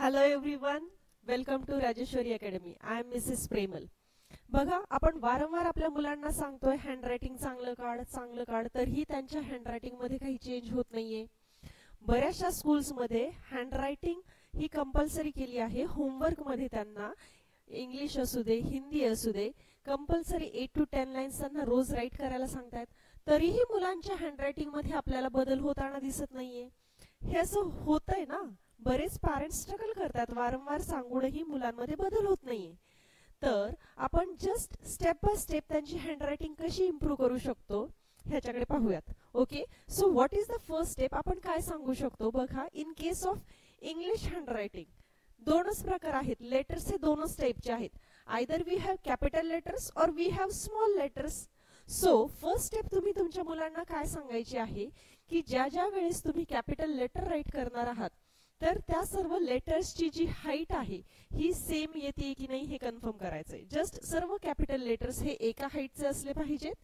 Hello everyone, welcome to Rajeshwari academy. I am Mrs Premal. बघा, आपण वारंवार आपल्या मुलांना सांगतोय हँडरायटिंग चांगलं काढ, तरीही त्यांच्या हँडरायटिंग मध्ये काही चेंज होत नाहीये. बऱ्याचशा स्कूल्स मध्ये हँडरायटिंग ही कंपल्सरी केली आहे. होमवर्क मध्ये त्यांना इंग्लिश असू दे, हिंदी असू दे, कंपल्सरी 8 to 10 लाईन्स त्यांना रोज राईट करायला सांगतात. तरीही मुलांच्या हँडरायटिंग मध्ये आपल्याला बदल होताना दिसत नाहीये. हे असं होतंय ना. बरेच पॅरेंट्स स्ट्रगल करतात, वारंवार सांगूनही मुलांमध्ये बदल होत नाहीये. तर आपण जस्ट स्टेप बाय स्टेप त्यांची हँडरायटिंग कशी इम्प्रूव्ह करू शकतो ह्याच्याकडे पाहूयात. Okay, so what is the first step? आपण काय सांगू शकतो बघा. In case of English handwriting दोनच प्रकार आहेत. लेटर्स हे दोनच टाइपचे आहेत. Either we have capital letters और we have small letters. So first step तुम्ही तुमच्या मुलांना काय सांगायची आहे की ज्या वेळेस तुम्ही कॅपिटल लेटर राईट करणार आहात तर त्या सर्व लेटर्सची जी हाईट आहे ही सेम येते की नाही हे कन्फर्म करायचंय. जस्ट सर्व कॅपिटल लेटर्स हे एका हाईटचे असले पाहिजेत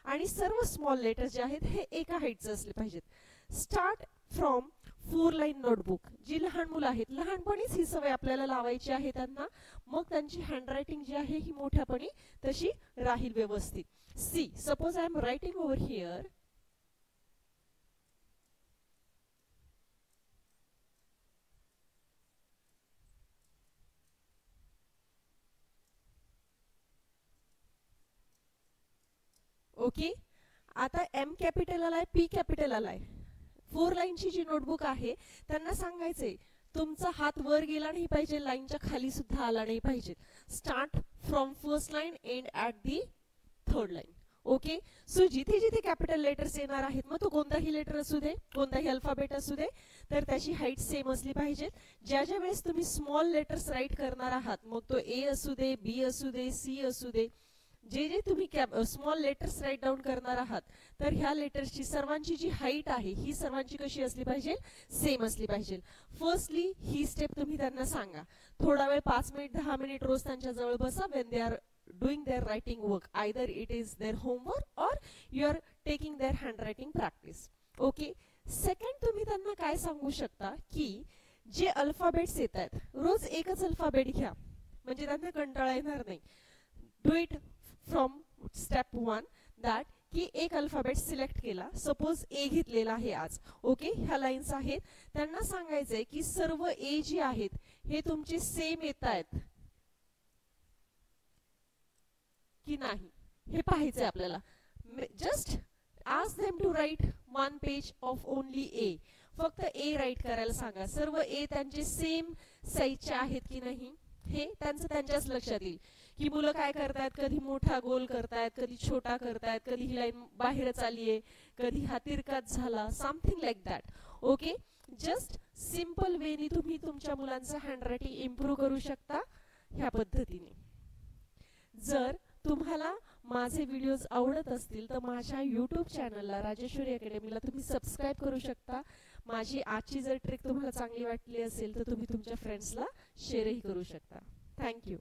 आणि सर्व स्मॉल लेटर्स जे आहेत हे एका हाईटचे असले पाहिजेत. Start from 4 line notebook. जी लहान मुलं आहेत, लहानपणीच ही सवय आपल्याला लावायची आहे त्यांना. मग त्यांची हँडरायटिंग जी आहे ही मोठ्यापणी तशी राहील व्यवस्थित. See, suppose I am writing over here. Okay, आता एम कॅपिटल आलाय, पी कॅपिटल आलाय. 4 लाईनची जी नोटबुक आहे त्यांना सांगायचंय तुमचा हात वर गेला नाही पाहिजे, लाईनच्या खाली सुद्धा आला नाही पाहिजे. Start from first line end at the third line. Okay, so जिथे जिथे कॅपिटल लेटर्स येणार आहेत, मग तो कोणताही लेटर असू दे, कोणताही अल्फाबेट असू दे, तर त्याची हाईट सेम असली पाहिजे. ज्या वेळेस तुम्ही स्मॉल लेटर्स राईट करणार आहात, मग तो ए असू दे, बी असू दे, सी असू दे, जे तुम्ही स्मॉल लेटर्स राईट डाऊन करणार आहात तर ह्या लेटर्सची सर्वांची जी हाईट आहे ही सर्वांची कशी असली पाहिजे, सेम असली पाहिजे. फर्स्टली ही स्टेप तुम्ही त्यांना सांगा. थोडा वेळ 5 मिनिट 10 मिनिट रोज त्यांच्या जवळ बसा. When they are doing their writing work, either it is their homework or you are taking their handwriting practice. Okay, second तुम्ही त्यांना काय सांगू शकता की जे अल्फाबेट्स येतात रोज एकच अल्फाबेट घ्या म्हणजे त्यांना कंटाळा येणार नाही. Do it from step 1 that की एक अल्फाबेट सिलेक्ट केला, सपोज ए घेतलेला आहे आज. ओके, ह्या लाईन्स आहेत. त्यांना सांगायचंय की सर्व ए जी आहेत हे तुमचे सेम येत आहेत की नाही हे पाहायचंय आपल्याला. Just ask them to write 1 page of only A. फक्त ए राईट करायला सांगा. सर्व ए त्यांचे सेम साईजचे आहेत की नाही हे त्यांच्याच लक्षात येईल. की मुलं काय करतायत, कधी मोठा गोल करतायत, कधी छोटा करतायत, कधी ही लाईन बाहेरच आलीये, कधी हा तिरकाच झाला, something like that. Okay, just simple वेनी तुम्ही तुमच्या मुलांचं हँडरायटिंग इम्प्रूव्ह करू शकता ह्या पद्धतीने. जर तुम्हाला माझे व्हिडिओज आवडत असतील तर माझ्या YouTube चॅनलला राजेश्वरी अकॅडमीला तुम्ही सबस्क्राईब करू शकता. माझी आजची जर ट्रिक तुम्हाला चांगली वाटली असेल तर तुम्ही तुमच्या फ्रेंड्सला शेअरही करू शकता. थँक्यू.